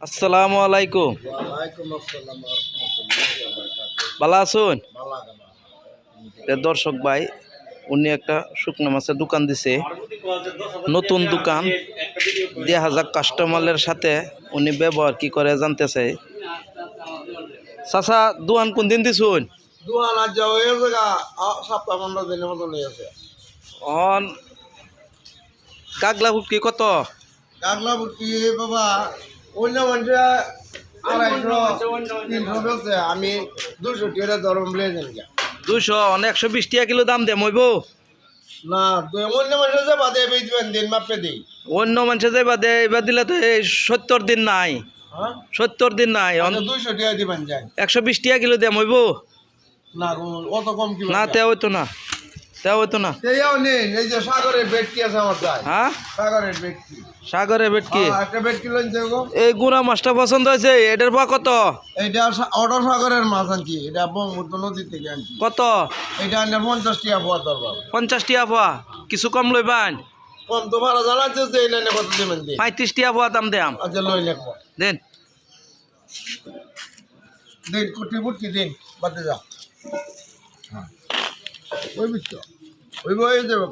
আসসালামু আলাইকুম। ভালো আছেন? দর্শক ভাই, উনি একটা শুকনো মাছের দোকান দিছে, নতুন দোকান। 2000 কাস্টমারের সাথে উনি ব্যবহার কি করে জানতে চাই। চাচা, দোকান কোন দিন দিছুন? দোকান আজ হয়ে গেছে সপ্তাহ 15 দিনের মতন হয়েছে। অন কাগলা ফুটকি কত? কাগলা বুটকি বাবা অন্য মানুষের 250-300 বলছে, আমি 200 টাকা দরম লেগেন। 200 120 টাকা কিলো দাম দে মইব না অন্য মানুষের যে বাদে বেচবেন দিন মাপে দিই। অন্য মানুষে যাইবা দে, এবার দিলে তো এই 70 দিন নাই, হ্যাঁ 70 দিন নাই। 200 টাকা দিবেন যায় 120 টাকা কিলো দে মইব না, অত কম কি না, তে হইতো না, তে হইতো না। তেও নেই। এই যে সাগরের বেটকি আছে আমার চাই। হ্যাঁ, সাগরের বেটকি, সাগরের ভেটকি। একটা বেটকি লইন দেবো। এই গুড়া মাছটা পছন্দ হয়েছে, এটার বা কত? এইটা অটো সাগরের মাছ আনছি, এটা ব্রহ্মপুত্র নদী থেকে আনছি। কত? এটা আনলে 50 টাকা পোয়া দরবার। 50 টাকা পোয়া, কিছু কম লইবান? কম তো ভালো জানাচ্ছে যে এই লাইনে কত দেবেন দিন। 35 টাকা পোয়া দাম দাম আচ্ছা লই লেখবো দেন। দিন কুটি বুটকি দিন বাদে যা। হ্যাঁ ওই বুঝছো ওই বই যাবে।